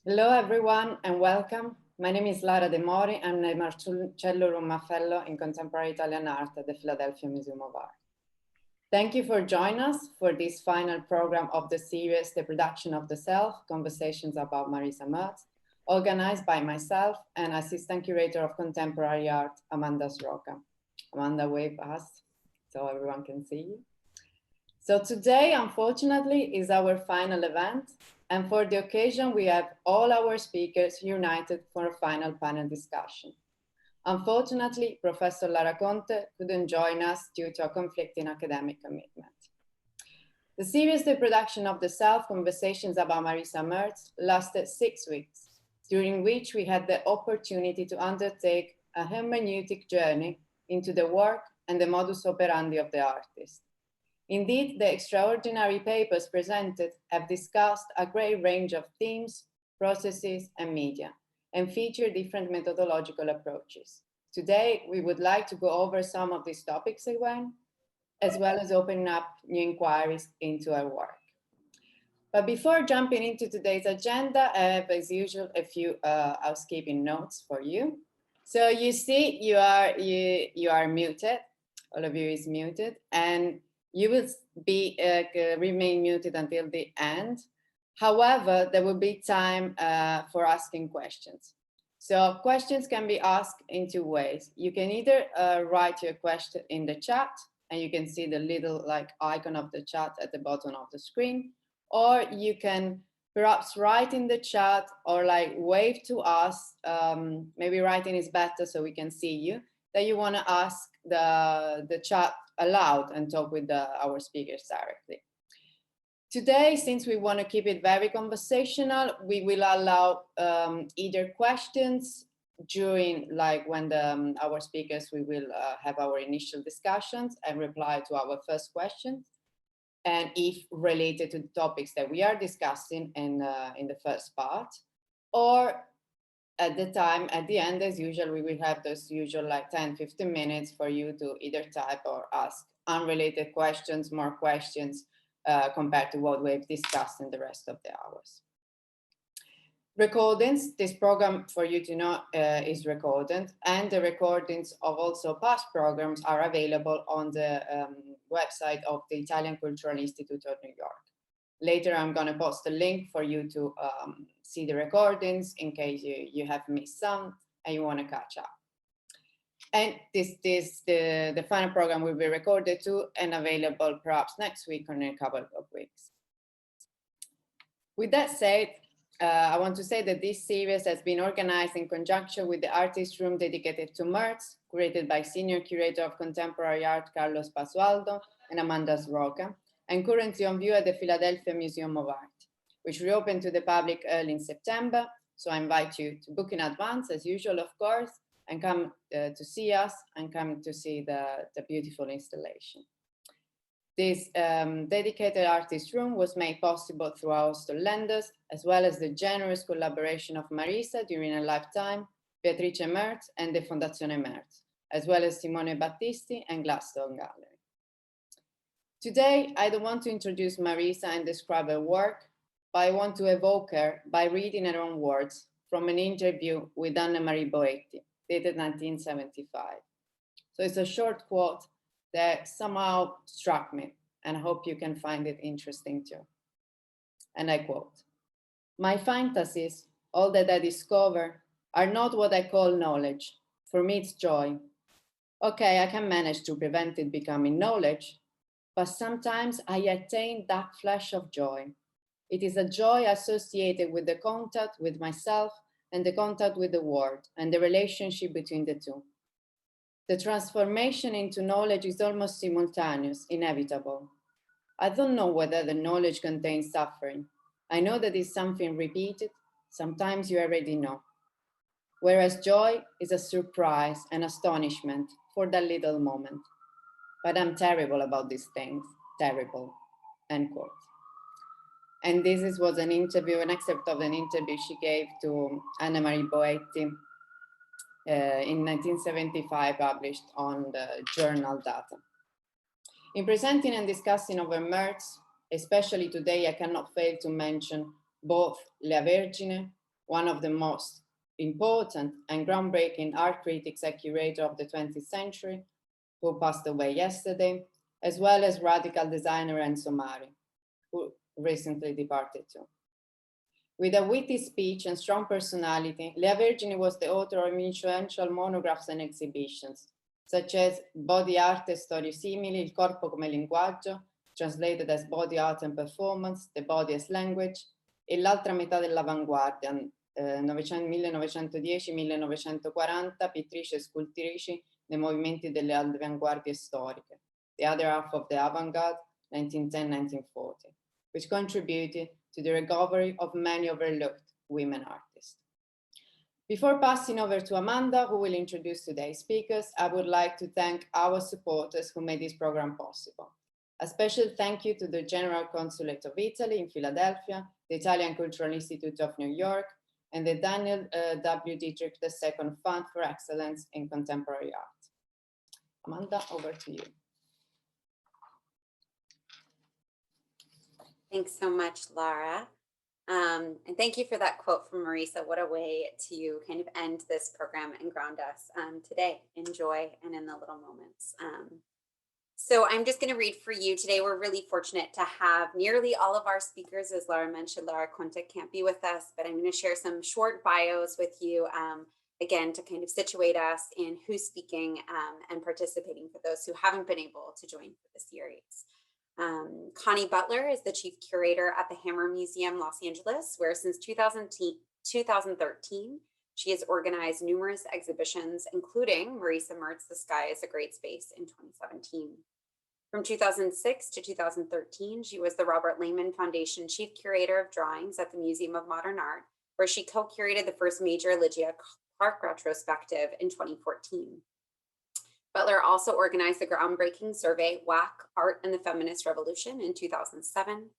Hello, everyone, and welcome. My name is Lara Demori. I'm a Marcello Rumma Fellow in Contemporary Italian Art at the Philadelphia Museum of Art. Thank you for joining us for this final program of the series, The Production of the Self, Conversations about Marisa Merz, organized by myself and Assistant Curator of Contemporary Art, Amanda Sroka. Amanda, wave us so everyone can see you. So today, unfortunately, is our final event. And for the occasion, we have all our speakers united for a final panel discussion. Unfortunately, Professor Lara Conte couldn't join us due to a conflicting academic commitment. The series, The Production of the Self, Conversations about Marisa Merz, lasted 6 weeks, during which we had the opportunity to undertake a hermeneutic journey into the work and the modus operandi of the artist. Indeed, the extraordinary papers presented have discussed a great range of themes, processes, and media, and feature different methodological approaches. Today, we would like to go over some of these topics again, as well as opening up new inquiries into our work. But before jumping into today's agenda, I have, as usual, a few housekeeping notes for you. So you see, you are muted. All of you is muted, and you will remain muted until the end. However, there will be time for asking questions. So questions can be asked in two ways. You can either write your question in the chat, and you can see the little icon of the chat at the bottom of the screen, or you can perhaps write in the chat or wave to us. Maybe writing is better so we can see you, that you want to ask the chat aloud and talk with our speakers directly. Today, since we want to keep it very conversational, we will allow either questions during when our speakers, we will have our initial discussions and reply to our first questions. And if related to the topics that we are discussing in the first part, or at the end, as usual, we will have those usual 10-15 minutes for you to either type or ask unrelated questions, more questions compared to what we've discussed in the rest of the hours. Recordings, this program, for you to know, is recorded, and the recordings of also past programs are available on the website of the Italian Cultural Institute of New York. Later, I'm going to post a link for you to see the recordings in case you have missed some and you want to catch up. And the final program will be recorded too and available perhaps next week or in a couple of weeks. With that said, I want to say that this series has been organized in conjunction with the artist room dedicated to Merz, curated by Senior Curator of Contemporary Art Carlos Basualdo and Amanda Sroka, and currently on view at the Philadelphia Museum of Art, which reopened to the public early in September. So I invite you to book in advance, as usual, of course, and come to see us and come to see the beautiful installation. This dedicated artist room was made possible through our hostel lenders, as well as the generous collaboration of Marisa during her lifetime, Beatrice Merz, and the Fondazione Merz, as well as Simone Battisti and Gladstone Gallery. Today, I don't want to introduce Marisa and describe her work, but I want to evoke her by reading her own words from an interview with Anna-Maria Boetti, dated 1975. So it's a short quote that somehow struck me, and I hope you can find it interesting too. And I quote, "My fantasies, all that I discover, are not what I call knowledge. For me, it's joy. Okay, I can manage to prevent it becoming knowledge, but sometimes I attain that flash of joy. It is a joy associated with the contact with myself and the contact with the world and the relationship between the two. The transformation into knowledge is almost simultaneous, inevitable. I don't know whether the knowledge contains suffering. I know that it's something repeated, sometimes you already know. Whereas joy is a surprise and astonishment for that little moment. But I'm terrible about these things, terrible," end quote. And this was an interview, an excerpt of an interview she gave to Anna-Maria Boetti in 1975, published on the journal Data. In presenting and discussing over Merz, especially today, I cannot fail to mention both La Vergine one of the most important and groundbreaking art critics and curator of the 20th century, who passed away yesterday, as well as radical designer Enzo Mari, who recently departed too. With a witty speech and strong personality, Lea Vergini was the author of influential monographs and exhibitions, such as Body Art e Storie Simili, Il Corpo come Linguaggio, translated as Body Art and Performance, The Body as Language, e L'altra metà dell'avanguardia, 1910-1940, pittrici e scultrici nei movimenti delle avanguardie storiche, The Other Half of the Avant-Garde, 1910-1940, which contributed to the recovery of many overlooked women artists. Before passing over to Amanda, who will introduce today's speakers, I would like to thank our supporters who made this program possible. A special thank you to the General Consulate of Italy in Philadelphia, the Italian Cultural Institute of New York, and the Daniel W. Dietrich II Fund for Excellence in Contemporary Art. Amanda, over to you. Thanks so much, Lara. And thank you for that quote from Marisa. What a way to kind of end this program and ground us today in joy and in the little moments. So I'm just going to read for you today. We're really fortunate to have nearly all of our speakers. As Lara mentioned, Lara Conte can't be with us, but I'm going to share some short bios with you, again, to kind of situate us in who's speaking and participating for those who haven't been able to join for the series. Connie Butler is the chief curator at the Hammer Museum, Los Angeles, where since 2013, she has organized numerous exhibitions, including Marisa Merz, The Sky is a Great Space in 2017. From 2006 to 2013, she was the Robert Lehman Foundation chief curator of drawings at the Museum of Modern Art, where she co-curated the first major Luigia Clark retrospective in 2014. Butler also organized the groundbreaking survey, WAC, Art and the Feminist Revolution in 2007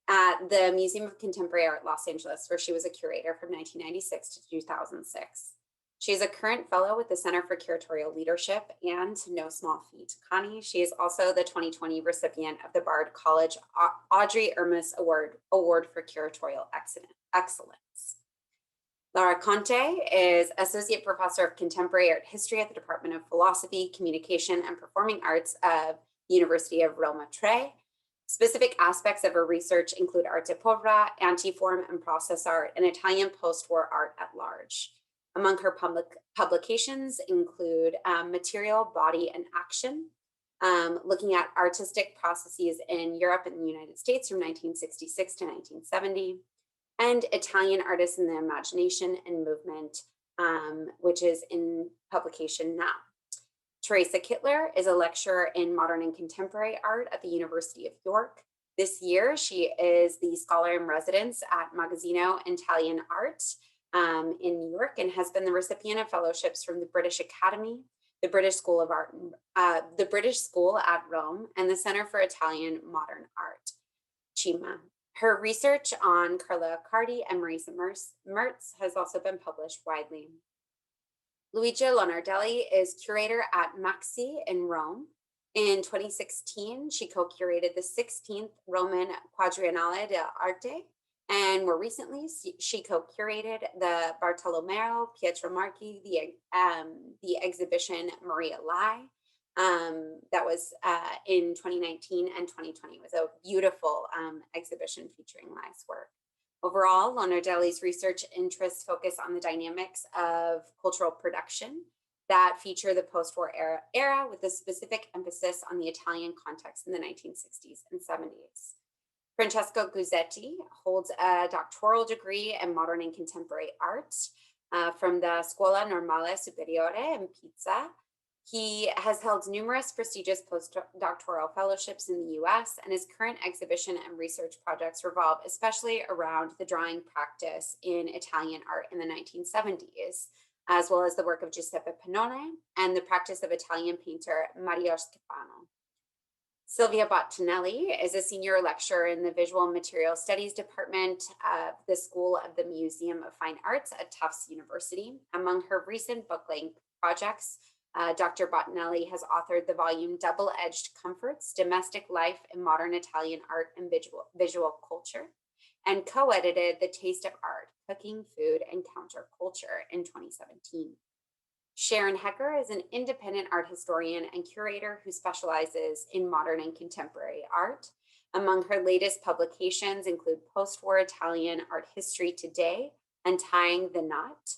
at the Museum of Contemporary Art, Los Angeles, where she was a curator from 1996 to 2006. She is a current fellow with the Center for Curatorial Leadership, and no small feat, Connie, she is also the 2020 recipient of the Bard College Audrey Ermis Award for Curatorial Excellence. Lara Conte is Associate Professor of Contemporary Art History at the Department of Philosophy, Communication, and Performing Arts of the University of Roma Tre. Specific aspects of her research include arte povera, anti-form and process art, and Italian post-war art at large. Among her publications include Material, Body, and Action, looking at artistic processes in Europe and the United States from 1966 to 1970, and Italian Artists in the Imagination and Movement, which is in publication now. Teresa Kittler is a lecturer in modern and contemporary art at the University of York. This year, she is the scholar in residence at Magazzino Italian Art in New York, and has been the recipient of fellowships from the British Academy, the British School of Art, the British School at Rome, and the Center for Italian Modern Art, CIMA. Her research on Carla Accardi and Marisa Merz has also been published widely. Luigia Lonardelli is curator at MAXXI in Rome. In 2016, she co-curated the 16th Roman Quadriennale d'Arte, and more recently, she co-curated the Bartolomeo Pietromarchi, the exhibition Maria Lai, that was in 2019 and 2020. It was a beautiful exhibition featuring Lai's work. Overall, Lonardelli's research interests focus on the dynamics of cultural production that feature the post-war era with a specific emphasis on the Italian context in the 1960s and 70s. Francesco Guzzetti holds a doctoral degree in modern and contemporary art from the Scuola Normale Superiore in Pisa. He has held numerous prestigious postdoctoral fellowships in the US, and his current exhibition and research projects revolve especially around the drawing practice in Italian art in the 1970s, as well as the work of Giuseppe Pannone and the practice of Italian painter Mario Schifano. Silvia Bottinelli is a senior lecturer in the Visual Material Studies Department of the School of the Museum of Fine Arts at Tufts University. Among her recent book-length projects, Dr. Bottinelli has authored the volume Double-Edged Comforts, Domestic Life in Modern Italian Art and Visual Culture, and co-edited The Taste of Art, Cooking, Food, and Counterculture in 2017. Sharon Hecker is an independent art historian and curator who specializes in modern and contemporary art. Among her latest publications include Post-War Italian Art History Today and Tying the Knot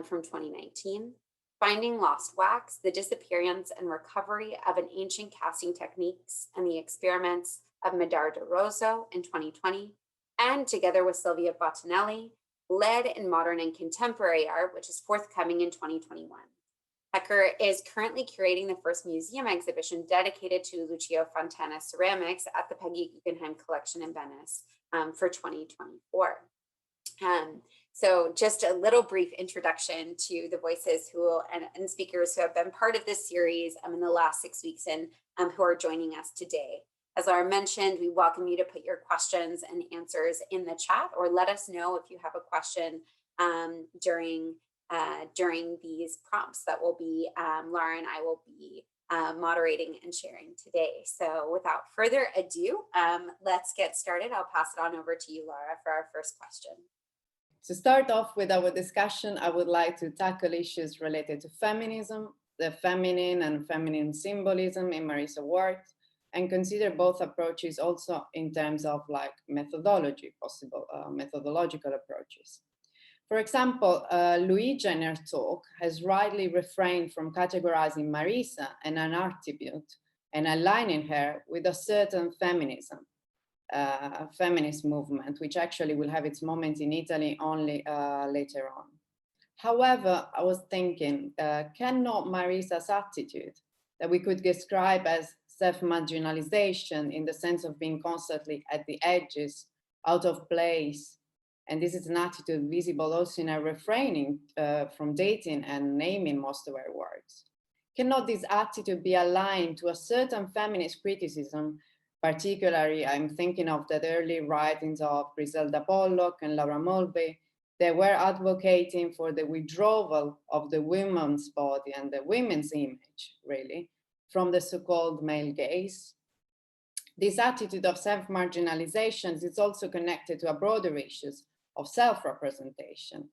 from 2019, Finding Lost Wax, The Disappearance and Recovery of an Ancient Casting Techniques and the Experiments of Medar de Rosso in 2020, and together with Silvia Bottinelli, Lead in Modern and Contemporary Art, which is forthcoming in 2021. Hecker is currently curating the first museum exhibition dedicated to Lucio Fontana's ceramics at the Peggy Guggenheim Collection in Venice for 2024. So just a little brief introduction to the voices and speakers who have been part of this series in the last 6 weeks and who are joining us today. As Lara mentioned, we welcome you to put your questions and answers in the chat, or let us know if you have a question during these prompts that will be Lara and I will be moderating and sharing today. So without further ado, let's get started. I'll pass it on over to you, Lara, for our first question. To start off with our discussion, I would like to tackle issues related to feminism, the feminine and feminine symbolism in Marisa's work, and consider both approaches also in terms of methodology, possible methodological approaches. For example, Luigia in her talk has rightly refrained from categorizing Marisa and an attribute and aligning her with a certain feminism, feminist movement, which actually will have its moment in Italy only later on. However, I was thinking, cannot Marisa's attitude that we could describe as self-marginalization in the sense of being constantly at the edges, out of place, and this is an attitude visible also in her refraining from dating and naming most of her works. Cannot this attitude be aligned to a certain feminist criticism? Particularly, I'm thinking of the early writings of Griselda Pollock and Laura Mulvey. They were advocating for the withdrawal of the woman's body and the women's image, really, from the so-called male gaze. This attitude of self-marginalization is also connected to a broader issues of self-representation.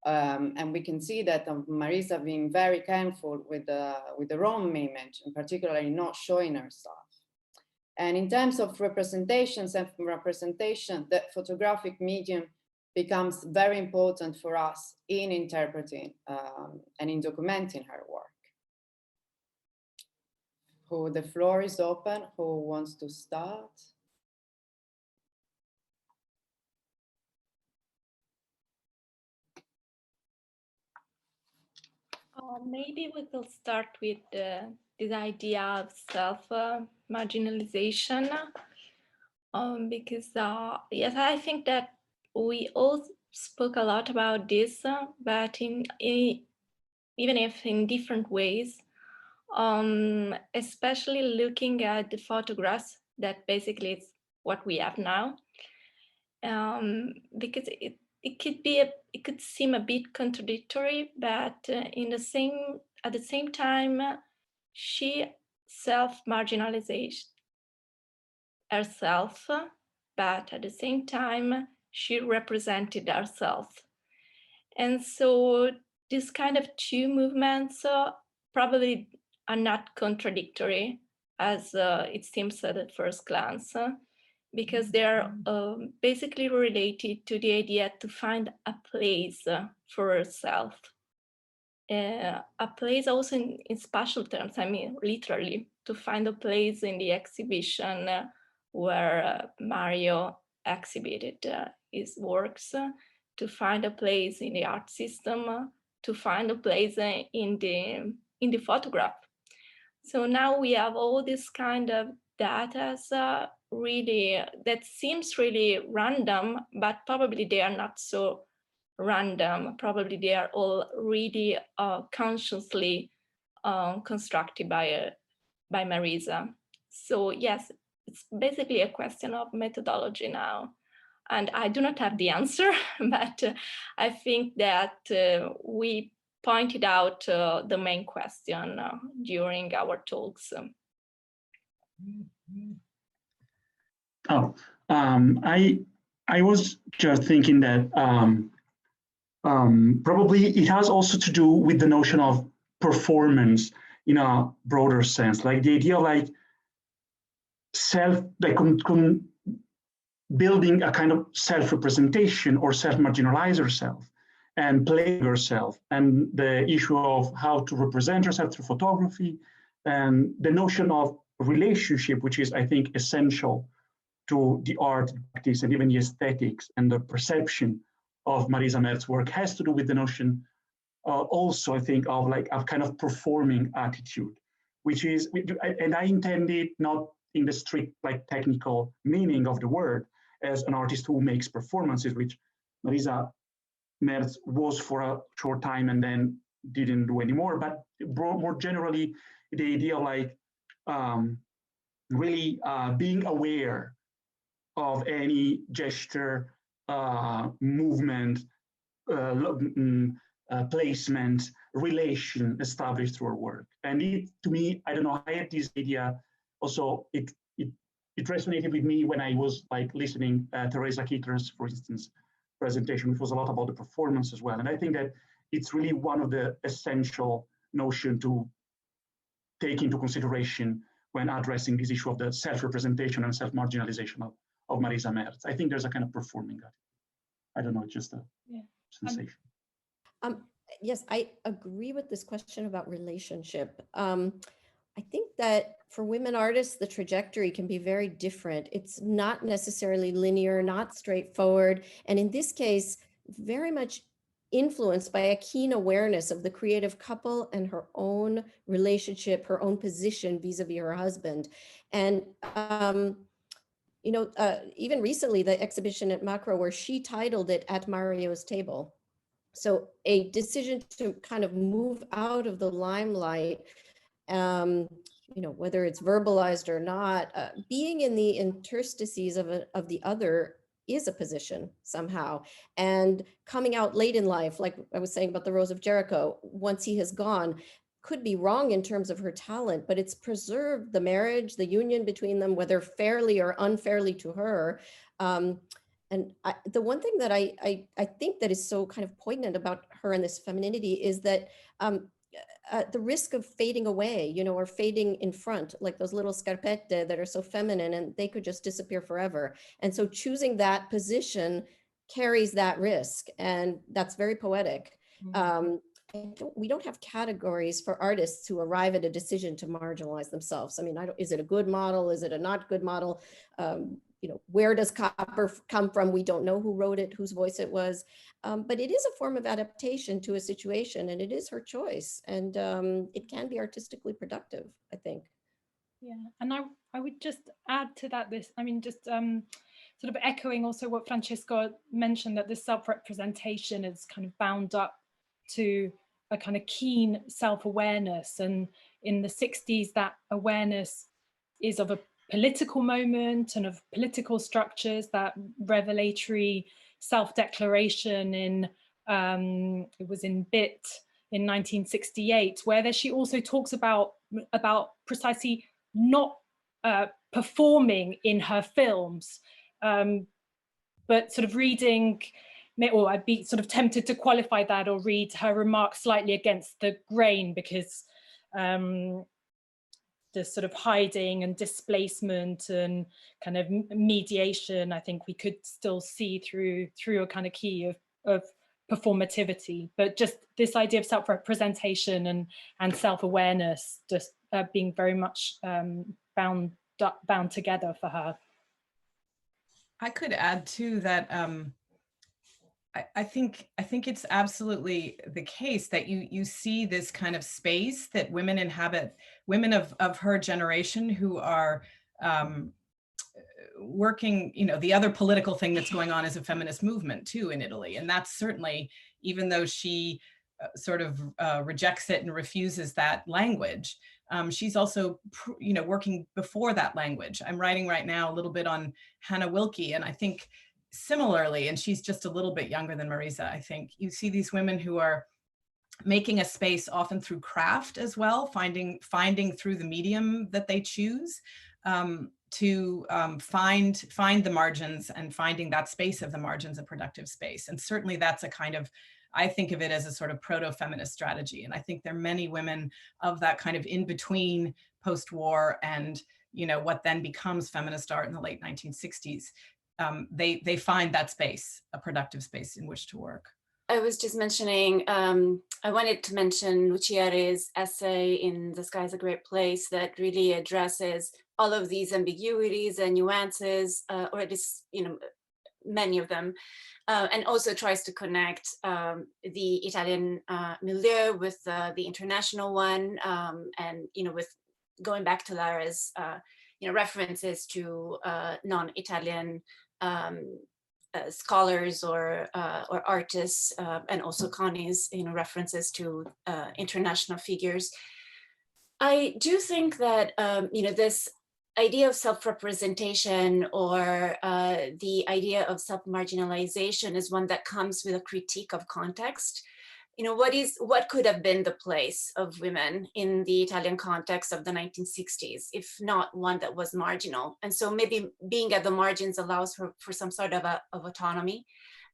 And we can see that Marisa being very careful with her own image, and particularly not showing herself. And in terms of representation, self-representation, the photographic medium becomes very important for us in interpreting and in documenting her work. The floor is open. Who wants to start? Maybe we could start with this idea of self-marginalization, because yes, I think that we all spoke a lot about this, but even if in different ways, especially looking at the photographs that basically is what we have now, because it could seem a bit contradictory, but at the same time, she self-marginalized herself, but at the same time, she represented herself. And so this kind of two movements probably are not contradictory as it seems at the first glance, because they're basically related to the idea to find a place for herself. A place also in spatial terms, I mean, literally, to find a place in the exhibition where Mario exhibited his works, to find a place in the art system, to find a place in the photograph. So now we have all this kind of data really that seems really random, but probably they are not so random. Probably they are all really consciously constructed by Marisa. So yes, it's basically a question of methodology now. And I do not have the answer, but I think that we pointed out the main question during our talks. I I was just thinking that probably it has also to do with the notion of performance in a broader sense, like the idea of like building a kind of self-representation or self-marginalize yourself and play yourself, and the issue of how to represent yourself through photography, and the notion of relationship, which is, I think, essential to the art practice and even the aesthetics and the perception of Marisa Merz's work, has to do with the notion also, I think, of like a kind of performing attitude, which is, and I intended not in the strict like technical meaning of the word as an artist who makes performances, which Marisa Merz was for a short time and then didn't do anymore, but more generally, the idea of like really being aware of any gesture, movement, placement, relation established through her work. And it, to me, I don't know, I had this idea also, it resonated with me when I was like listening Teresa Kittler's, for instance, presentation, which was a lot about the performance as well. And I think that it's really one of the essential notion to take into consideration when addressing this issue of the self-representation and self-marginalization of Marisa Merz. I think there's a kind of performing attitude. I don't know, it's just a sensation. Yes, I agree with this question about relationship. I think that for women artists, the trajectory can be very different. It's not necessarily linear, not straightforward. And in this case, very much influenced by a keen awareness of the creative couple and her own relationship, her own position vis-a-vis her husband. And, you know, even recently, the exhibition at MAXXI, where she titled it At Mario's Table. So a decision to kind of move out of the limelight, you know, whether it's verbalized or not, being in the interstices of the other is a position somehow. And coming out late in life, like I was saying about the Rose of Jericho, once he has gone, could be wrong in terms of her talent, but it's preserved the marriage, the union between them, whether fairly or unfairly to her. And the one thing that I think that is so kind of poignant about her and this femininity is that the risk of fading away, you know, or fading in front, like those little scarpette that are so feminine and they could just disappear forever. And so choosing that position carries that risk, and that's very poetic. We don't have categories for artists who arrive at a decision to marginalize themselves. I mean, is it a good model? Is it a not good model? You know, where does copper come from? We don't know who wrote it, whose voice it was, but it is a form of adaptation to a situation, and it is her choice, and it can be artistically productive, I think. Yeah, and I would just add to that just sort of echoing also what Francesco mentioned, that this self-representation is kind of bound up to a kind of keen self-awareness, and in the 60s that awareness is of a political moment and of political structures, that revelatory self-declaration in it was in Bit in 1968, where she also talks about precisely not performing in her films, but sort of reading, or I'd be sort of tempted to qualify that or read her remarks slightly against the grain, because the sort of hiding and displacement and kind of mediation, I think we could still see through a kind of key of performativity, but just this idea of self-representation and self-awareness just being very much bound together for her. I could add too that I think it's absolutely the case that you see this kind of space that women inhabit, women of her generation who are working, you know, the other political thing that's going on is a feminist movement too in Italy. And that's certainly, even though she sort of rejects it and refuses that language, she's also, you know, working before that language. I'm writing right now a little bit on Hannah Wilke, and I think similarly, and she's just a little bit younger than Marisa, I think, you see these women who are making a space often through craft as well, finding through the medium that they choose to find the margins and finding that space of the margins a productive space. And certainly that's a kind of, I think of it as a sort of proto-feminist strategy. And I think there are many women of that kind of in between post-war and, you know, what then becomes feminist art in the late 1960s. They find that space, a productive space in which to work. I was just mentioning, I wanted to mention Lucia's essay in The Sky is a Great Place that really addresses all of these ambiguities and nuances, or at least, you know, many of them, and also tries to connect the Italian milieu with the international one, and, you know, with going back to Lara's, you know, references to non-Italian scholars or artists, and also Connie's, you know, references to international figures. I do think that, you know, this idea of self-representation or the idea of self-marginalization is one that comes with a critique of context. You know, what could have been the place of women in the Italian context of the 1960s, if not one that was marginal? And so maybe being at the margins allows her for some sort of autonomy.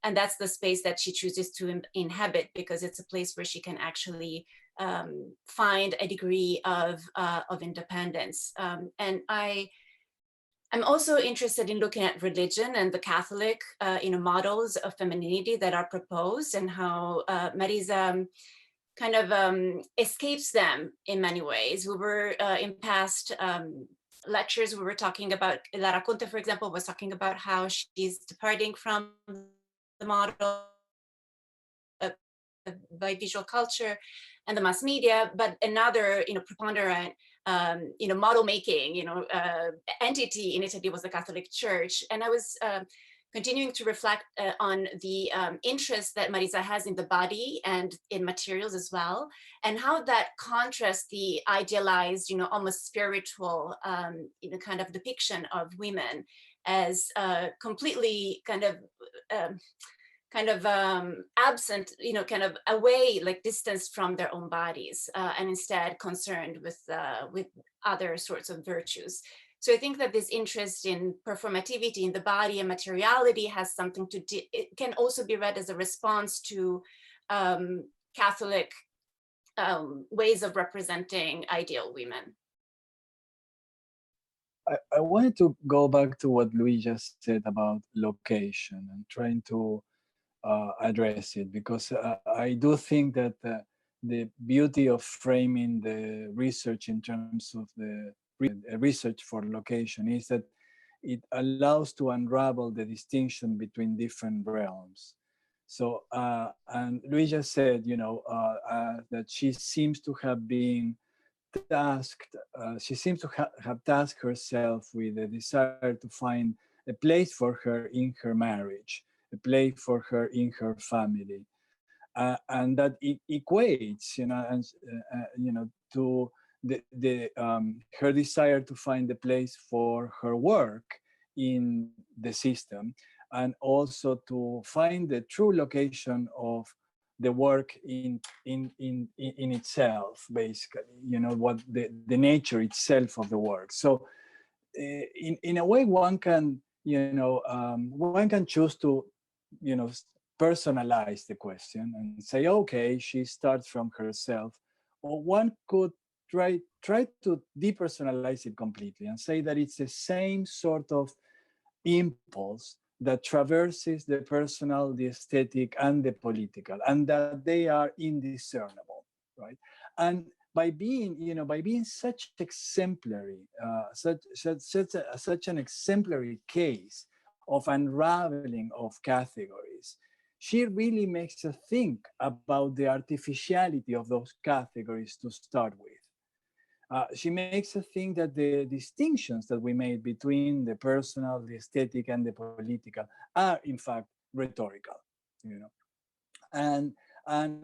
And that's the space that she chooses to inhabit, because it's a place where she can actually find a degree of independence. And I'm also interested in looking at religion and the Catholic, you know, models of femininity that are proposed, and how Marisa kind of escapes them in many ways. We were in past lectures, we were talking about, Lara Conte, for example, was talking about how she's departing from the model by visual culture and the mass media, but another, you know, preponderant, you know, model making, you know, entity in Italy was the Catholic Church. And I was continuing to reflect on the interest that Marisa has in the body and in materials as well, and how that contrasts the idealized, you know, almost spiritual, you know, kind of depiction of women as completely kind of absent, you know, kind of away, like distanced from their own bodies, and instead concerned with other sorts of virtues. So I think that this interest in performativity in the body and materiality has something to do, it can also be read as a response to Catholic ways of representing ideal women. I wanted to go back to what Luigia said about location and trying to address it, because I do think that the beauty of framing the research in terms of the research for location is that it allows to unravel the distinction between different realms. So, and Luigia said, you know, that she seems to have been tasked, she seems to have tasked herself with the desire to find a place for her in her marriage, a place for her in her family, and that it equates, you know, and you know, to her desire to find a place for her work in the system, and also to find the true location of the work in itself, basically, you know, what the nature itself of the work. So in a way, one can, you know, one can choose to, you know, personalize the question and say, okay, she starts from herself, or one could try to depersonalize it completely and say that it's the same sort of impulse that traverses the personal, the aesthetic, and the political, and that they are indiscernible, right? And by being, you know, by being such exemplary, such an exemplary case of unraveling of categories, she really makes us think about the artificiality of those categories to start with. She makes us think that the distinctions that we made between the personal, the aesthetic, and the political are in fact rhetorical, you know. And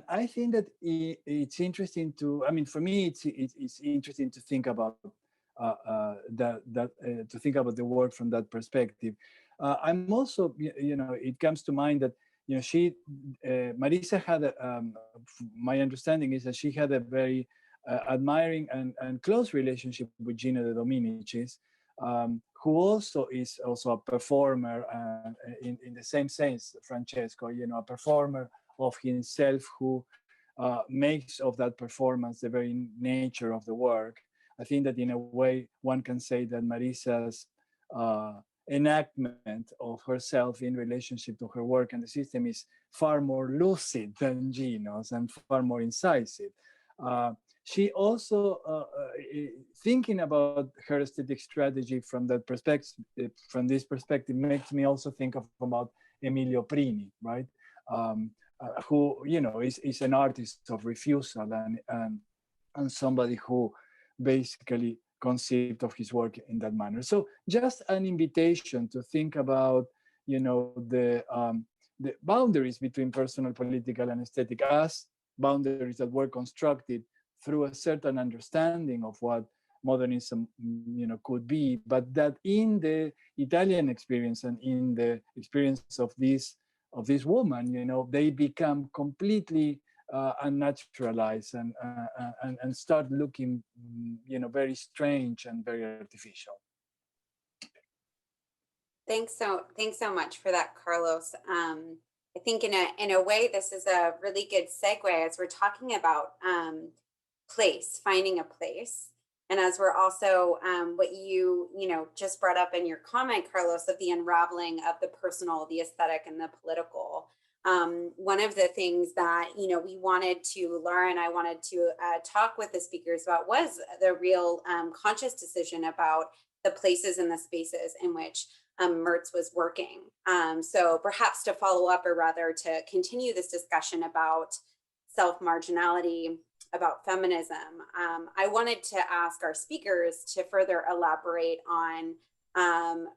I think that it's interesting to, I mean, for me, it's interesting to think about to think about the work from that perspective. I'm also, you know, it comes to mind that, you know, Marisa had, my understanding is that she had a very admiring and close relationship with Gino de Dominicis, who also is also a performer in the same sense, Francesco, you know, a performer of himself who makes of that performance the very nature of the work. I think that in a way, one can say that Marisa's enactment of herself in relationship to her work and the system is far more lucid than Gino's and far more incisive. She also, thinking about her aesthetic strategy from that perspective, makes me also think about Emilio Prini, right? Who, you know, is an artist of refusal and somebody who basically conceived of his work in that manner. So just an invitation to think about, you know, the boundaries between personal, political, and aesthetic as boundaries that were constructed through a certain understanding of what modernism, you know, could be, but that in the Italian experience and in the experience of this woman, you know, they become completely unnaturalized and start looking, you know, very strange and very artificial. Thanks so much for that, Carlos. I think in a way, this is a really good segue as we're talking about place, finding a place. And as we're also, what you just brought up in your comment, Carlos, of the unraveling of the personal, the aesthetic, and the political. One of the things that, you know, we wanted to, Lara and I wanted to talk with the speakers about was the real conscious decision about the places and the spaces in which Merz was working. So perhaps to follow up, or rather to continue this discussion about self-marginality, about feminism, I wanted to ask our speakers to further elaborate on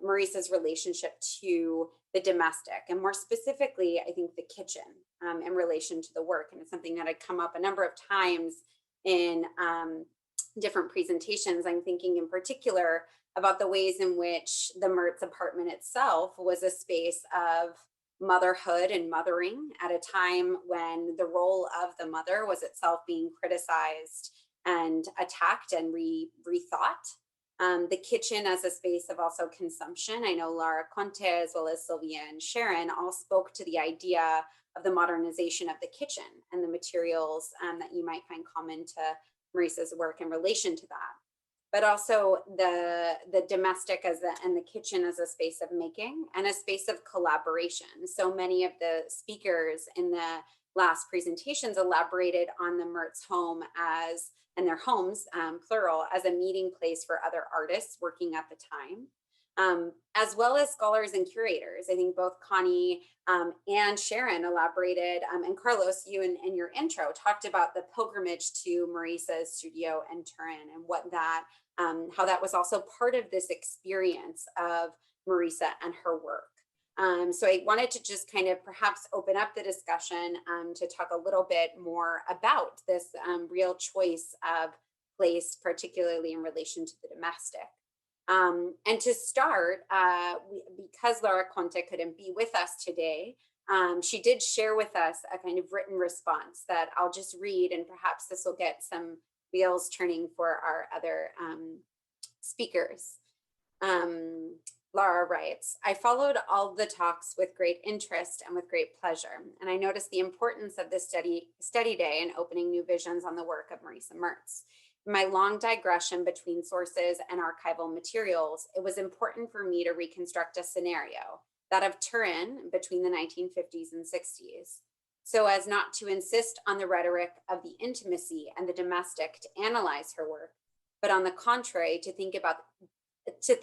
Marisa's relationship to the domestic, and more specifically, I think the kitchen in relation to the work. And it's something that had come up a number of times in different presentations. I'm thinking in particular about the ways in which the Merz apartment itself was a space of motherhood and mothering at a time when the role of the mother was itself being criticized and attacked and rethought. The kitchen as a space of also consumption. I know Lara Conte, as well as Silvia and Sharon, all spoke to the idea of the modernization of the kitchen and the materials that you might find common to Marisa's work in relation to that. But also the domestic and the kitchen as a space of making and a space of collaboration. So many of the speakers in the last presentations elaborated on the Merz home and their homes, plural, as a meeting place for other artists working at the time, as well as scholars and curators. I think both Connie and Sharon elaborated, and Carlos, you in your intro talked about the pilgrimage to Marisa's studio in Turin and what that, how that was also part of this experience of Marisa and her work. So I wanted to just kind of perhaps open up the discussion to talk a little bit more about this real choice of place, particularly in relation to the domestic. And to start, because Lara Conte couldn't be with us today, she did share with us a kind of written response that I'll just read, and perhaps this will get some wheels turning for our other speakers. Lara writes, I followed all the talks with great interest and with great pleasure, and I noticed the importance of this study day in opening new visions on the work of Marisa Merz. In my long digression between sources and archival materials, it was important for me to reconstruct a scenario, that of Turin between the 1950s and 60s, so as not to insist on the rhetoric of the intimacy and the domestic to analyze her work, but on the contrary, to think about two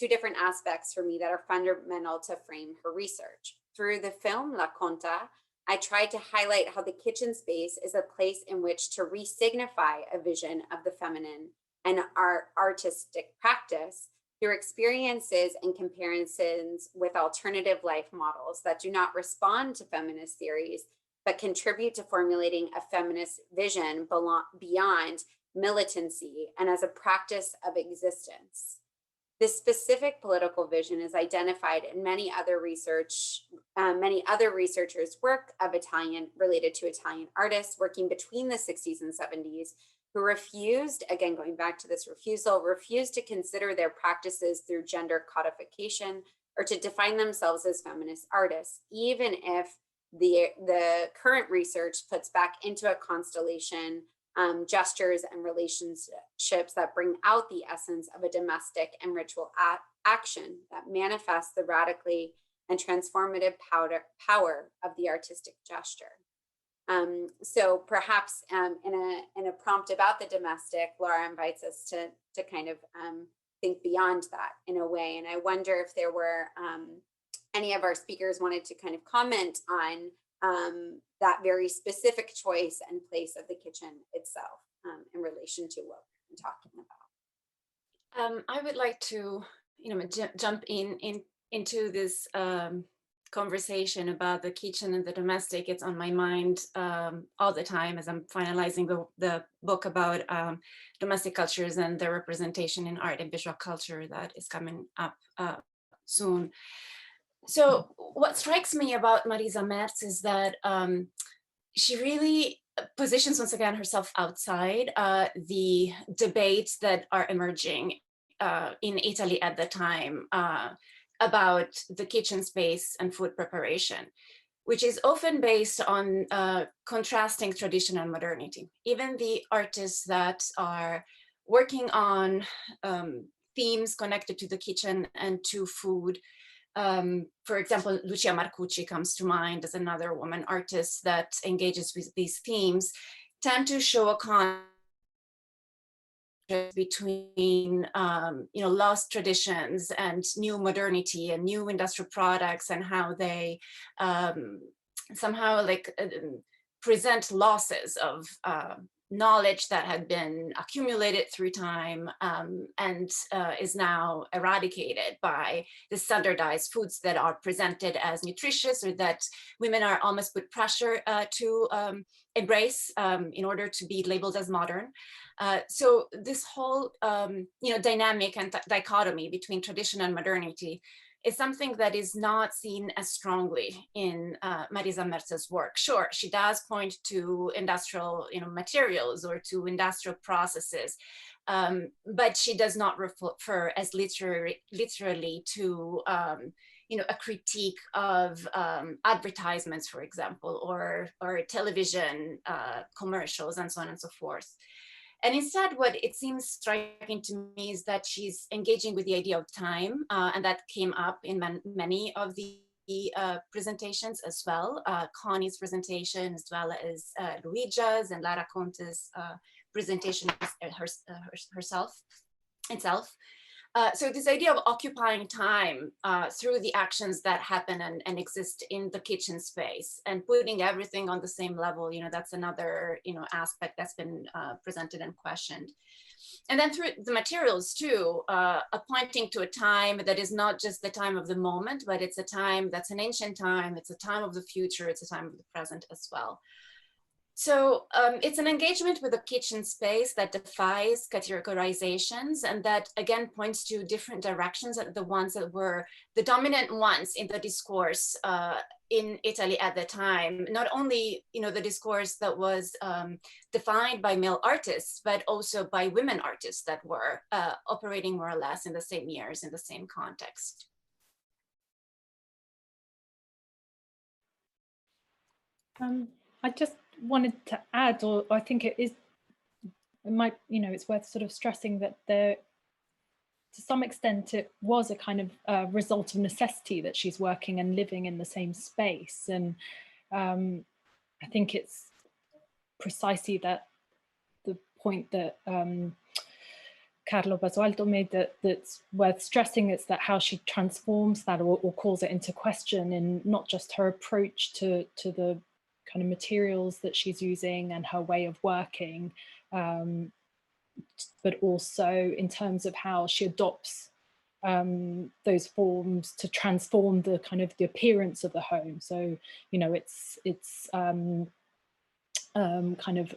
different aspects for me that are fundamental to frame her research. Through the film La Conta, I tried to highlight how the kitchen space is a place in which to re-signify a vision of the feminine and artistic practice through experiences and comparisons with alternative life models that do not respond to feminist theories, but contribute to formulating a feminist vision beyond militancy and as a practice of existence. This specific political vision is identified in many other researchers' work of related to Italian artists working between the 60s and 70s who refused, again, going back to this refusal, refused to consider their practices through gender codification or to define themselves as feminist artists, even if the current research puts back into a constellation gestures and relationships that bring out the essence of a domestic and ritual action that manifests the radically and transformative power of the artistic gesture. So perhaps in a prompt about the domestic, Lara invites us to kind of think beyond that in a way. And I wonder if there were any of our speakers wanted to kind of comment on that very specific choice and place of the kitchen itself in relation to what we're talking about. I would like to, jump into this conversation about the kitchen and the domestic. It's on my mind all the time as I'm finalizing the book about domestic cultures and their representation in art and visual culture that is coming up soon. So what strikes me about Marisa Merz is that she really positions once again herself outside the debates that are emerging in Italy at the time about the kitchen space and food preparation, which is often based on contrasting tradition and modernity. Even the artists that are working on themes connected to the kitchen and to food, for example, Lucia Marcucci comes to mind as another woman artist that engages with these themes, tend to show a contrast between lost traditions and new modernity and new industrial products, and how they somehow present losses of knowledge that had been accumulated through time and is now eradicated by the standardized foods that are presented as nutritious, or that women are almost put pressure to embrace in order to be labeled as modern. So this whole dynamic and dichotomy between tradition and modernity is something that is not seen as strongly in Marisa Merz's work. Sure, she does point to industrial materials or to industrial processes, but she does not refer as literally to a critique of advertisements, for example, or television commercials and so on and so forth. And instead, what it seems striking to me is that she's engaging with the idea of time, and that came up in many of the presentations as well. Connie's presentation, as well as Luigia's and Lara Conte's presentation itself. So this idea of occupying time through the actions that happen and exist in the kitchen space and putting everything on the same level, that's another aspect that's been presented and questioned. And then through the materials too, pointing to a time that is not just the time of the moment, but it's a time that's an ancient time, it's a time of the future, it's a time of the present as well. So it's an engagement with a kitchen space that defies categorizations, and that again points to different directions, the ones that were the dominant ones in the discourse in Italy at the time. Not only the discourse that was defined by male artists, but also by women artists that were operating more or less in the same years, in the same context. I just wanted to add, or I think it's worth sort of stressing that there, to some extent, it was a kind of result of necessity that she's working and living in the same space. And I think it's precisely that the point that Carlo Basualdo made that's worth stressing, is that how she transforms that or calls it into question in not just her approach to the kind of materials that she's using and her way of working, but also in terms of how she adopts those forms to transform the kind of the appearance of the home. So it's kind of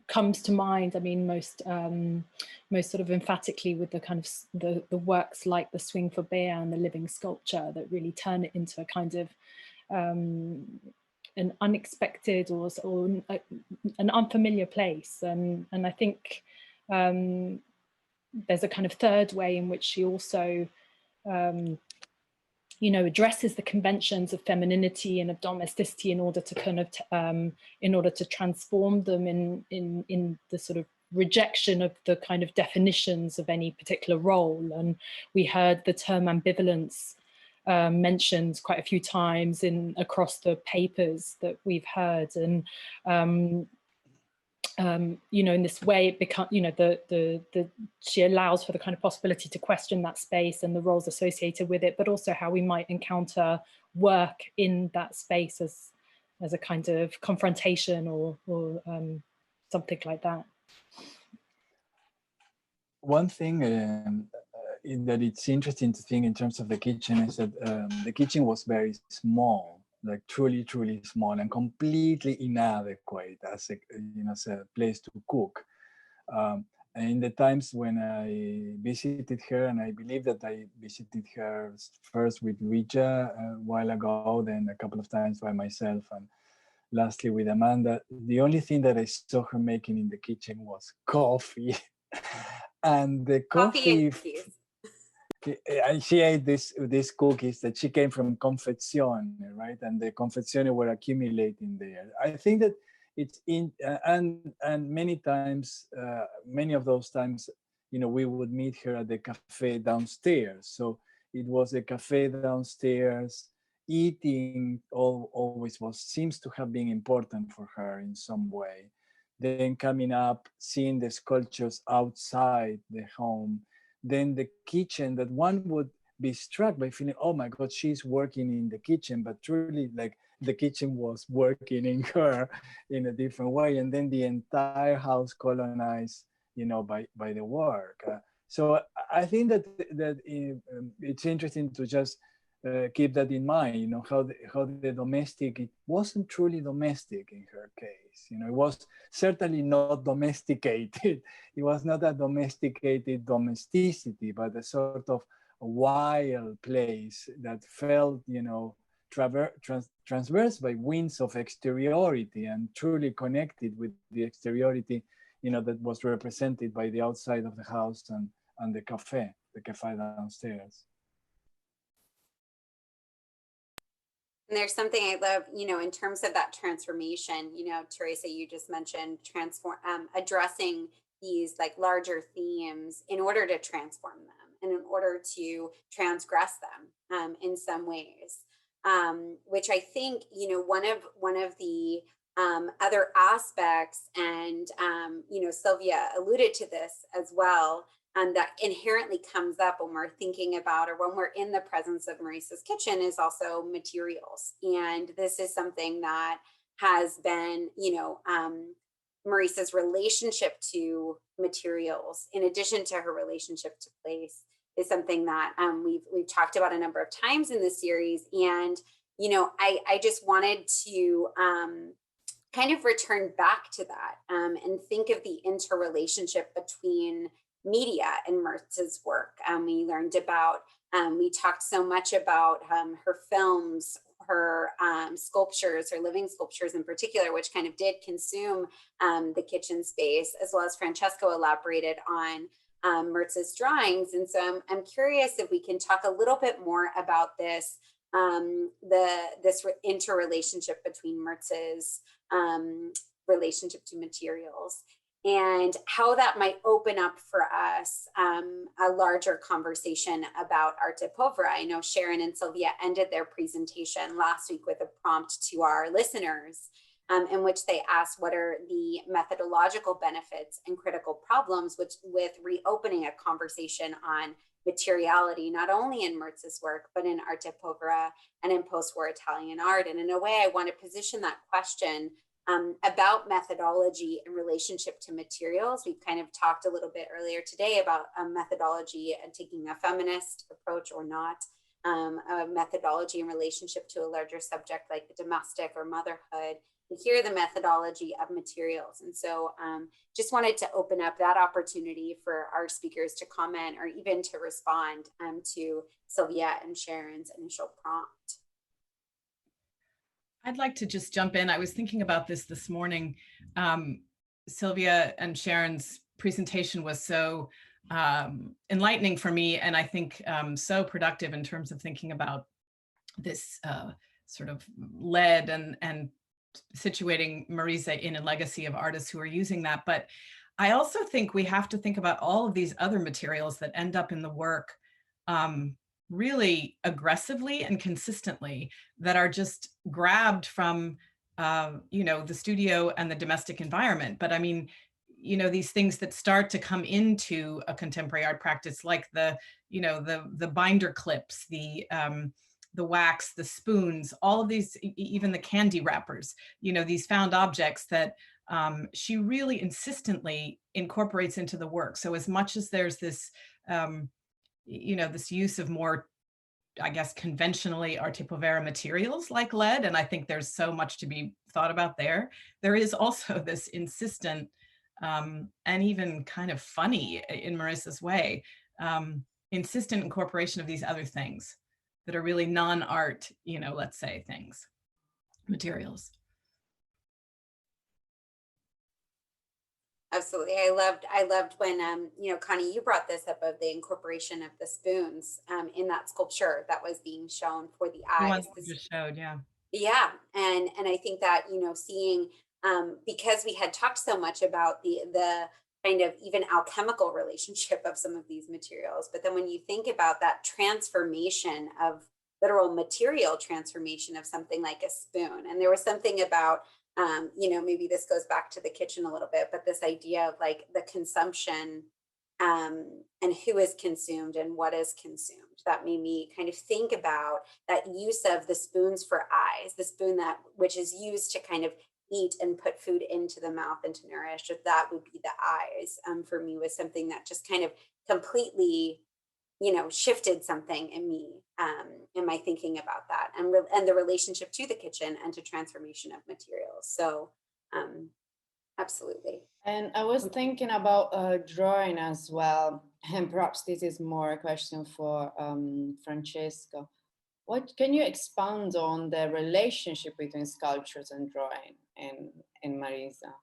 comes to mind, I mean, most sort of emphatically with the kind of the works like the Swing for Beer and the living sculpture that really turn it into a kind of an unexpected or an unfamiliar place. And I think there's a kind of third way in which she also addresses the conventions of femininity and of domesticity in order to kind of in order to transform them in the sort of rejection of the kind of definitions of any particular role. And we heard the term ambivalence mentioned quite a few times across the papers that we've heard. And in this way, it becomes, she allows for the kind of possibility to question that space and the roles associated with it, but also how we might encounter work in that space as a kind of confrontation or something like that. One thing that it's interesting to think in terms of the kitchen is that the kitchen was very small, like truly, truly small, and completely inadequate as a place to cook. And in the times when I visited her, and I believe that I visited her first with Luigia a while ago, then a couple of times by myself, and lastly with Amanda, the only thing that I saw her making in the kitchen was coffee. And the coffee and she ate these cookies that she came from confezione, right? And the confezione were accumulating there. I think that it's and many times, many of those times, we would meet her at the cafe downstairs. So it was a cafe downstairs. Eating always seems to have been important for her in some way. Then coming up, seeing the sculptures outside the home, then the kitchen, that one would be struck by feeling, oh my God, she's working in the kitchen, but truly like the kitchen was working in her in a different way. And then the entire house colonized, by the work. So I think that it's interesting to just keep that in mind, how the domestic, it wasn't truly domestic in her case. It was certainly not domesticated. It was not a domesticated domesticity, but a sort of wild place that felt, transversed by winds of exteriority and truly connected with the exteriority, that was represented by the outside of the house and the cafe downstairs. And there's something I love, in terms of that transformation, Teresa, you just mentioned addressing these like larger themes in order to transform them and in order to transgress them in some ways, which I think, one of the other aspects, and, Silvia alluded to this as well, that inherently comes up when we're thinking about, or when we're in the presence of Marisa's kitchen, is also materials. And this is something that has been, Marisa's relationship to materials, in addition to her relationship to place, is something that we've talked about a number of times in this series. And, I just wanted to kind of return back to that and think of the interrelationship between media and Merz's work. We learned about, we talked so much about her films, her sculptures, her living sculptures in particular, which kind of did consume the kitchen space, as well as Francesco elaborated on Merz's drawings. And so I'm curious if we can talk a little bit more about this, this interrelationship between Merz's relationship to materials, and how that might open up for us a larger conversation about arte povera. I know Sharon and Silvia ended their presentation last week with a prompt to our listeners in which they asked what are the methodological benefits and critical problems with reopening a conversation on materiality, not only in Merz's work, but in arte povera and in post-war Italian art. And in a way, I want to position that question about methodology in relationship to materials. We've kind of talked a little bit earlier today about methodology and taking a feminist approach or not, a methodology in relationship to a larger subject like the domestic or motherhood, and here the methodology of materials. And so just wanted to open up that opportunity for our speakers to comment or even to respond to Silvia and Sharon's initial prompt. I'd like to just jump in. I was thinking about this morning. Sylvia and Sharon's presentation was so enlightening for me, and I think so productive in terms of thinking about this sort of lead and situating Marisa in a legacy of artists who are using that. But I also think we have to think about all of these other materials that end up in the work really aggressively and consistently, that are just grabbed from you know, the studio and the domestic environment. But I mean, you know, these things that start to come into a contemporary art practice, like the, you know, the binder clips, the wax, the spoons, all of these, even the candy wrappers, you know, these found objects that she really insistently incorporates into the work. So as much as there's this, you know, this use of more, I guess, conventionally arte povera materials like lead, and I think there's so much to be thought about there, there is also this insistent and even kind of funny, in Marisa's way, insistent incorporation of these other things that are really non-art, you know, let's say, things, materials. Absolutely. I loved when, you know, Connie, you brought this up of the incorporation of the spoons in that sculpture that was being shown for the eyes. The one you just showed, yeah. Yeah. And I think that, you know, seeing, because we had talked so much about the kind of even alchemical relationship of some of these materials, but then when you think about that transformation of literal material transformation of something like a spoon, and there was something about, you know, maybe this goes back to the kitchen a little bit, but this idea of like the consumption and who is consumed and what is consumed, that made me kind of think about that use of the spoons for eyes, the spoon which is used to kind of eat and put food into the mouth and to nourish, if that would be the eyes, for me was something that just kind of completely, you know, shifted something in me, in my thinking about that, and the relationship to the kitchen and to transformation of materials. So absolutely. And I was thinking about drawing as well, and perhaps this is more a question for Francesco. What can you expound on the relationship between sculptures and drawing in Marisa?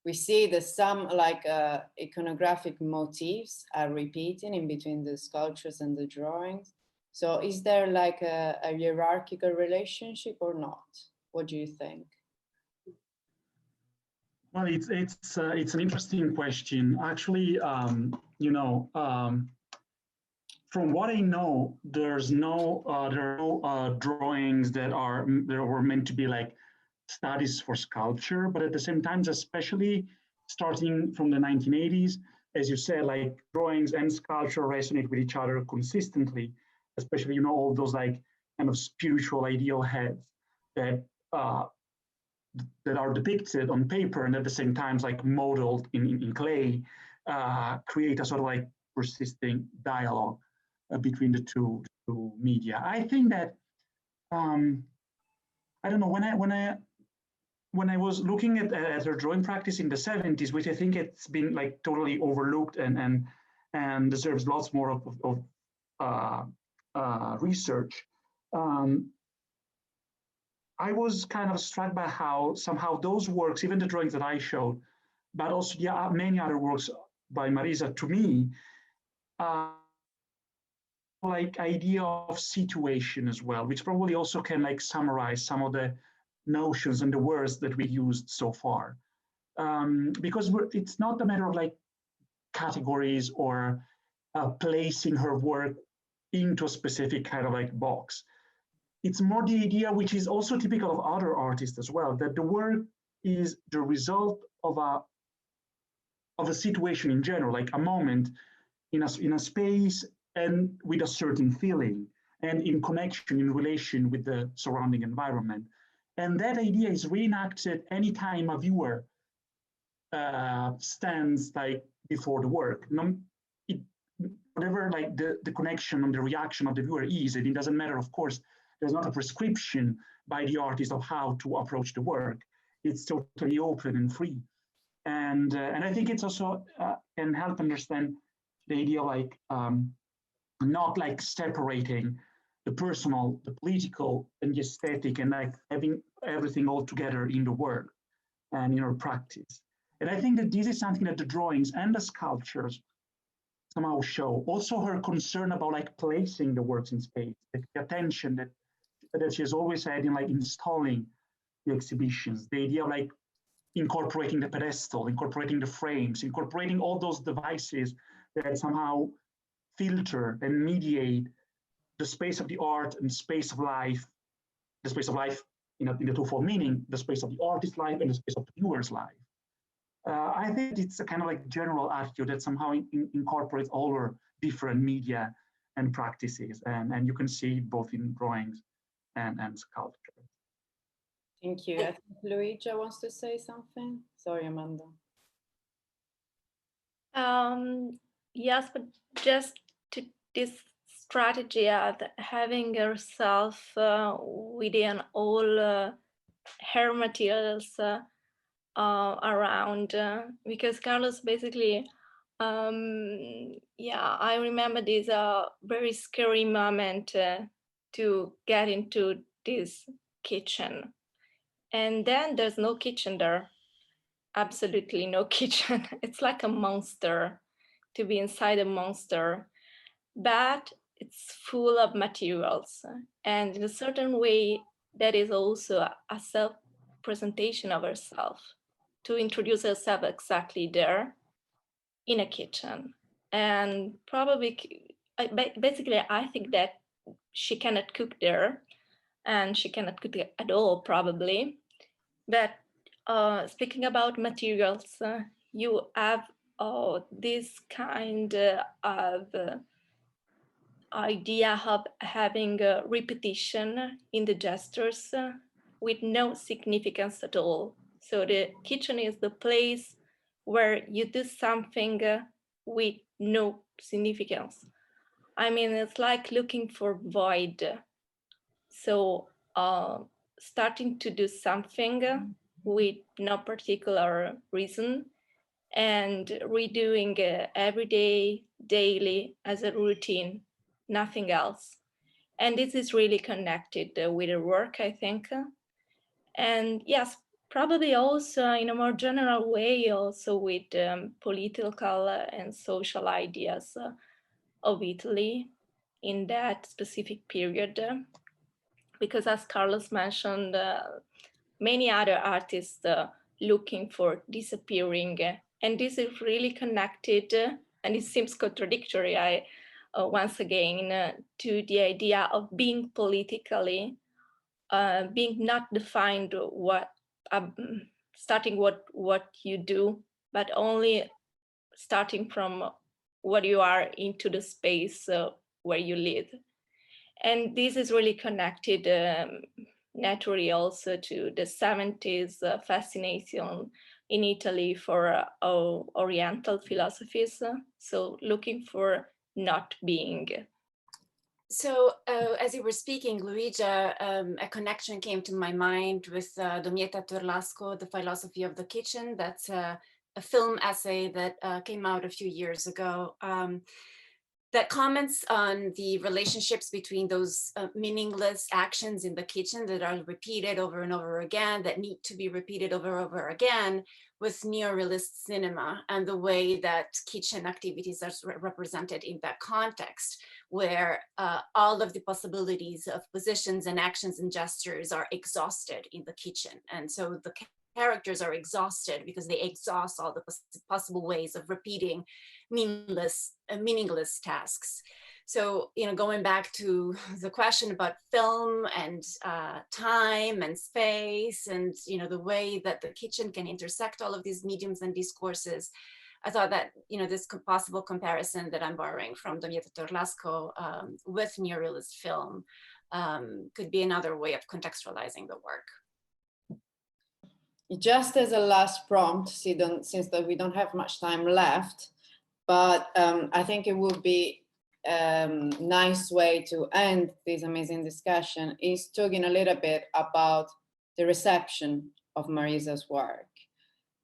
We see that some like iconographic motifs are repeating in between the sculptures and the drawings. So is there like a hierarchical relationship or not? What do you think? Well, it's an interesting question. Actually, you know, from what I know, there are no drawings that were meant to be like studies for sculpture, but at the same time, especially starting from the 1980s, as you said, like drawings and sculpture resonate with each other consistently, especially, you know, all those like kind of spiritual ideal heads that are depicted on paper and at the same time like modeled in clay, create a sort of like persisting dialogue between the two media. I think that, I don't know, when I was looking at her drawing practice in the 70s, which I think it's been like totally overlooked and deserves lots more of research. I was kind of struck by how somehow those works, even the drawings that I showed, but also many other works by Marisa, to me, like idea of situation as well, which probably also can like summarize some of the notions and the words that we used so far. Because it's not a matter of like categories or placing her work into a specific kind of like box. It's more the idea, which is also typical of other artists as well, that the work is the result of a situation in general, like a moment in a space and with a certain feeling and in connection, in relation with the surrounding environment. And that idea is reenacted anytime a viewer stands like before the work. Whatever like the connection and the reaction of the viewer is, and it doesn't matter, of course, there's not a prescription by the artist of how to approach the work. It's totally open and free. And I think it's also can help understand the idea of like not like separating the personal, the political, and the aesthetic, and like having everything all together in the work and in her practice. And I think that this is something that the drawings and the sculptures somehow show. Also her concern about like placing the works in space, the attention that she has always had in like installing the exhibitions, the idea of like incorporating the pedestal, incorporating the frames, incorporating all those devices that somehow filter and mediate the space of the art and space of life, the space of life in the twofold meaning, the space of the artist's life and the space of the viewer's life. I think it's a kind of like general attitude that somehow incorporates all our different media and practices, and you can see it both in drawings and sculpture. Thank you. I think Luigia wants to say something. Sorry, Amanda. Yes, but just to this strategy of having herself within all her materials around, because Carlos basically, yeah, I remember this very scary moment to get into this kitchen. And then there's no kitchen there, absolutely no kitchen. It's like a monster, to be inside a monster, but it's full of materials. And in a certain way, that is also a self-presentation of herself, to introduce herself exactly there in a kitchen. And probably, basically, I think that she cannot cook there, and she cannot cook at all, probably. But speaking about materials, you have this kind of idea of having a repetition in the gestures with no significance at all. So the kitchen is the place where you do something with no significance. I mean, it's like looking for void. So starting to do something with no particular reason and redoing every day, daily as a routine, nothing else. And this is really connected with her work, I think. And yes, probably also in a more general way, also with political and social ideas of Italy in that specific period. Because as Carlos mentioned, many other artists looking for disappearing, and this is really connected, and it seems contradictory, once again, to the idea of being politically, being not defined what, starting what you do, but only starting from what you are into the space where you live. And this is really connected naturally also to the 70s fascination in Italy for Oriental philosophies. So looking for not being. So as you were speaking, Luigia, a connection came to my mind with Domieta Turlasco, The Philosophy of the Kitchen. That's a film essay that came out a few years ago. That comments on the relationships between those meaningless actions in the kitchen that are repeated over and over again, that need to be repeated over and over again, with neorealist cinema and the way that kitchen activities are represented in that context, where all of the possibilities of positions and actions and gestures are exhausted in the kitchen. And so the characters are exhausted because they exhaust all the possible ways of repeating meaningless tasks. So, going back to the question about film and time and space and, the way that the kitchen can intersect all of these mediums and discourses, I thought that, this possible comparison that I'm borrowing from Domieta Turlasco with neorealist film could be another way of contextualizing the work. Just as a last prompt, since that we don't have much time left, but I think it would be a nice way to end this amazing discussion is talking a little bit about the reception of Marisa's work.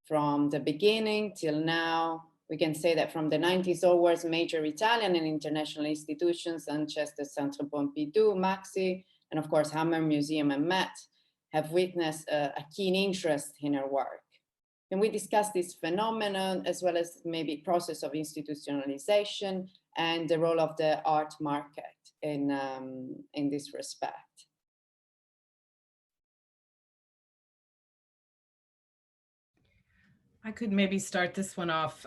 From the beginning till now, we can say that from the 90s onwards, major Italian and international institutions such as the Centro Pompidou, MAXXI, and of course Hammer Museum and Met have witnessed a keen interest in her work. Can we discuss this phenomenon as well as maybe process of institutionalization and the role of the art market in this respect? I could maybe start this one off.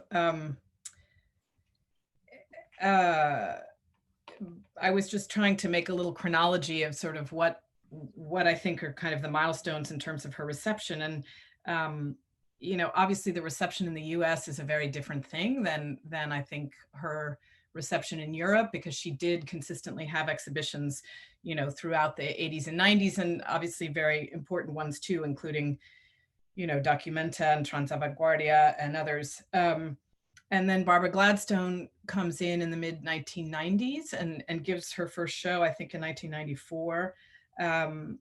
I was just trying to make a little chronology of sort of what I think are kind of the milestones in terms of her reception. And, you know, obviously the reception in the US is a very different thing than I think her reception in Europe, because she did consistently have exhibitions, you know, throughout the 80s and 90s, and obviously very important ones too, including, you know, Documenta and Transavanguardia and others. And then Barbara Gladstone comes in the mid 1990s and gives her first show, I think in 1994.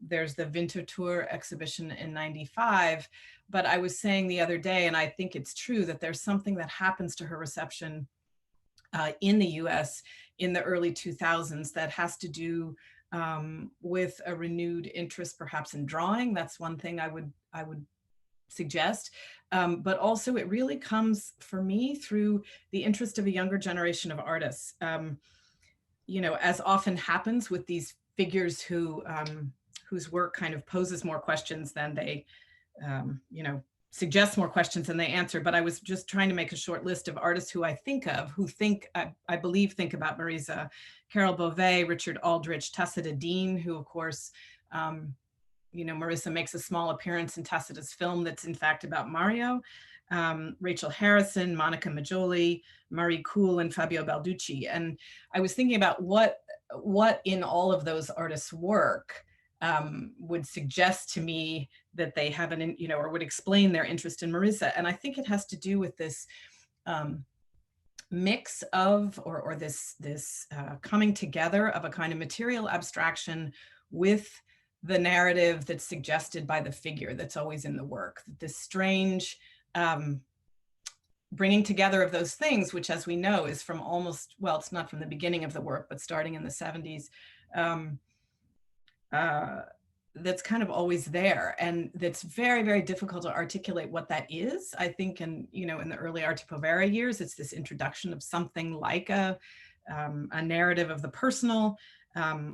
There's the Winterthur exhibition in 95. But I was saying the other day, and I think it's true, that there's something that happens to her reception in the US in the early 2000s that has to do with a renewed interest perhaps in drawing. That's one thing I would suggest. But also it really comes for me through the interest of a younger generation of artists. You know, as often happens with these figures who whose work kind of poses more questions than they, you know, suggest more questions than they answer. But I was just trying to make a short list of artists who I think of, who think, I believe, think about Marisa: Carol Beauvais, Richard Aldrich, Tacita Dean, who of course, you know, Marisa makes a small appearance in Tacita's film that's in fact about Mario. Rachel Harrison, Monica Majoli, Marie Kuhl, and Fabio Balducci. And I was thinking about what in all of those artists' work would suggest to me that they have an, you know, or would explain their interest in Marisa. And I think it has to do with this mix of, or this coming together of a kind of material abstraction with the narrative that's suggested by the figure that's always in the work. This strange bringing together of those things, which, as we know, is from almost, well, it's not from the beginning of the work, but starting in the 70s, that's kind of always there. And that's very, very difficult to articulate what that is. I think in, you know, in the early Arte Povera years, it's this introduction of something like a narrative of the personal.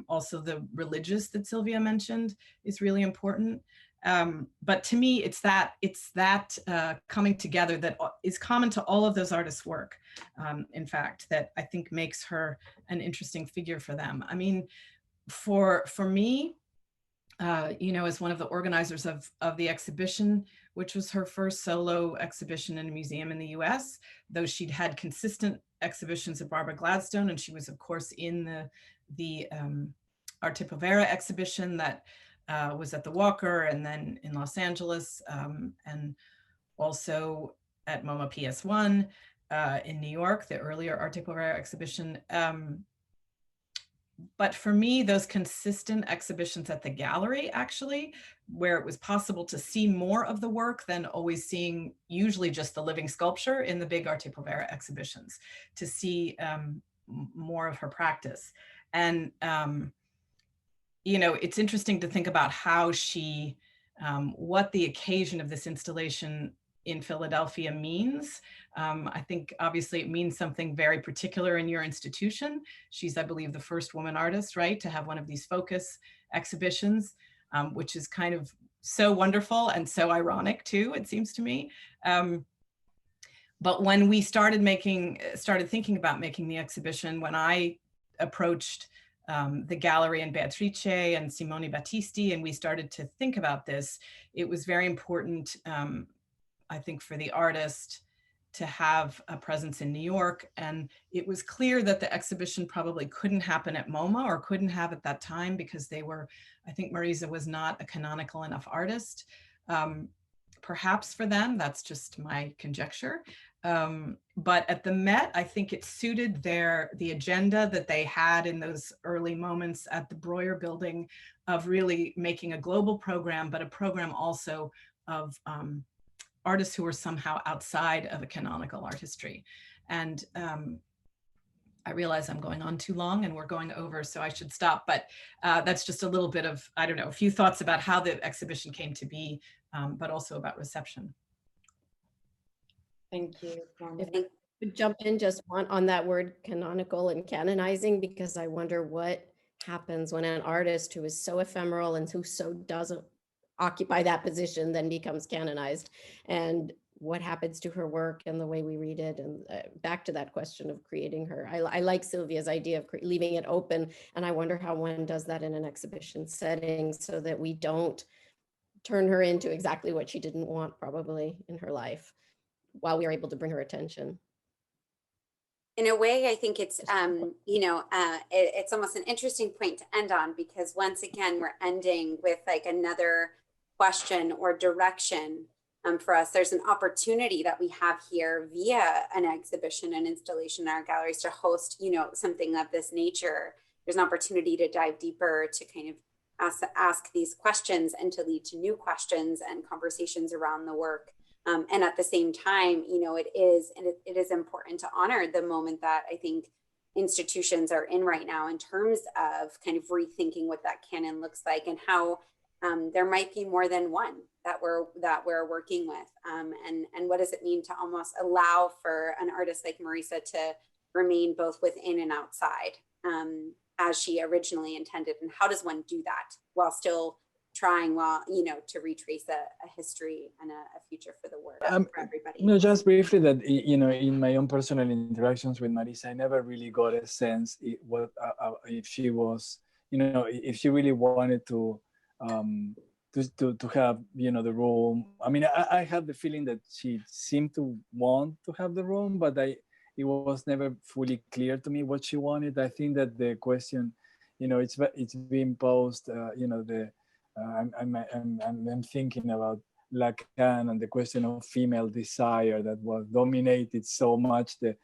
Also the religious that Silvia mentioned is really important. But to me, it's that coming together that is common to all of those artists' work, in fact, that I think makes her an interesting figure for them. I mean, for me, you know, as one of the organizers of the exhibition, which was her first solo exhibition in a museum in the US, though she'd had consistent exhibitions at Barbara Gladstone, and she was, of course, in the Arte Povera exhibition that was at the Walker, and then in Los Angeles, and also at MoMA PS1 in New York, the earlier Arte Povera exhibition. But for me, those consistent exhibitions at the gallery, actually, where it was possible to see more of the work than always seeing usually just the living sculpture in the big Arte Povera exhibitions, to see more of her practice. And, you know, it's interesting to think about how she, what the occasion of this installation in Philadelphia means. I think obviously it means something very particular in your institution. She's, I believe, the first woman artist, right, to have one of these focus exhibitions, which is kind of so wonderful and so ironic too, it seems to me. But when we started thinking about making the exhibition, when I approached the gallery in Beatrice and Simone Battisti, and we started to think about this, it was very important, I think, for the artist to have a presence in New York. And it was clear that the exhibition probably couldn't happen at MoMA, or couldn't have at that time, because they were, I think Marisa was not a canonical enough artist. Perhaps for them, that's just my conjecture. But at the Met, I think it suited the agenda that they had in those early moments at the Breuer building, of really making a global program, but a program also of artists who were somehow outside of a canonical artistry. And I realize I'm going on too long and we're going over, so I should stop. But that's just a little bit of, I don't know, a few thoughts about how the exhibition came to be, but also about reception. Thank you, Connie. If I could jump in just on that word canonical and canonizing, because I wonder what happens when an artist who is so ephemeral and who so doesn't occupy that position then becomes canonized, and what happens to her work and the way we read it. And back to that question of creating her. I like Silvia's idea of leaving it open, and I wonder how one does that in an exhibition setting so that we don't turn her into exactly what she didn't want probably in her life, while we are able to bring her attention. In a way, I think it's, it's almost an interesting point to end on, because once again, we're ending with like another question or direction for us. There's an opportunity that we have here via an exhibition and installation in our galleries to host, something of this nature. There's an opportunity to dive deeper, to kind of ask these questions and to lead to new questions and conversations around the work. And at the same time, it is important to honor the moment that I think institutions are in right now in terms of kind of rethinking what that canon looks like, and how there might be more than one that we're working with, and what does it mean to almost allow for an artist like Marisa to remain both within and outside, as she originally intended, and how does one do that while still trying, to retrace a history and a future for the work for everybody. No, just briefly that, in my own personal interactions with Marisa, I never really got a sense if she was, if she really wanted to have, the room. I mean, I had the feeling that she seemed to want to have the room, but it was never fully clear to me what she wanted. I think that the question, it's being posed, I'm thinking about Lacan and the question of female desire that was dominated so much the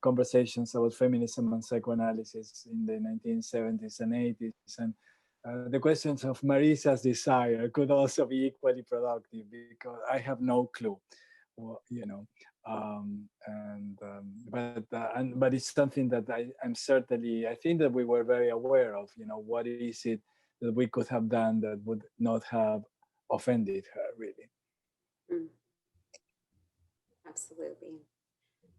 conversations about feminism and psychoanalysis in the 1970s and 80s. And the questions of Marisa's desire could also be equally productive, because I have no clue, but it's something that I'm certainly, I think that we were very aware of, what is it that we could have done that would not have offended her, really. Absolutely.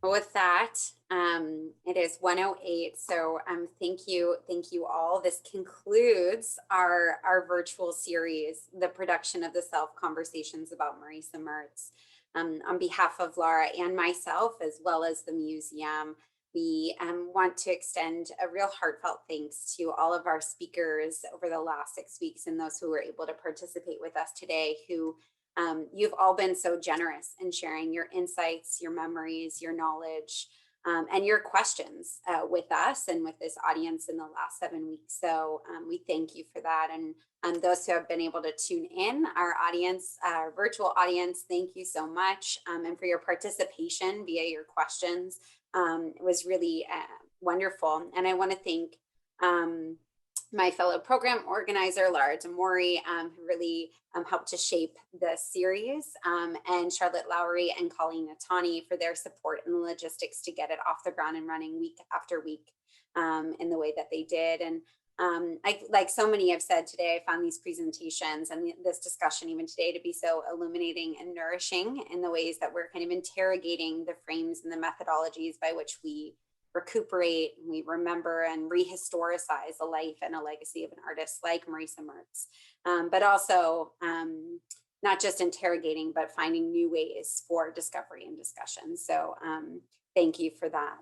Well, with that, it is 1:08. So thank you all. This concludes our virtual series, the production of the Self Conversations about Marisa Merz. On behalf of Lara and myself, as well as the museum, we want to extend a real heartfelt thanks to all of our speakers over the last 6 weeks, and those who were able to participate with us today, who you've all been so generous in sharing your insights, your memories, your knowledge, and your questions with us and with this audience in the last 7 weeks. So we thank you for that. And those who have been able to tune in, our audience, our virtual audience, thank you so much. And for your participation via your questions. It was really wonderful. And I want to thank my fellow program organizer, Lara Demori, who really helped to shape the series, and Charlotte Lowry and Colleen Natani for their support and the logistics to get it off the ground and running week after week in the way that they did. And like so many have said today, I found these presentations and this discussion even today to be so illuminating and nourishing in the ways that we're kind of interrogating the frames and the methodologies by which we recuperate, we remember and rehistoricize a life and a legacy of an artist like Marisa Merz, but also not just interrogating, but finding new ways for discovery and discussion. So thank you for that.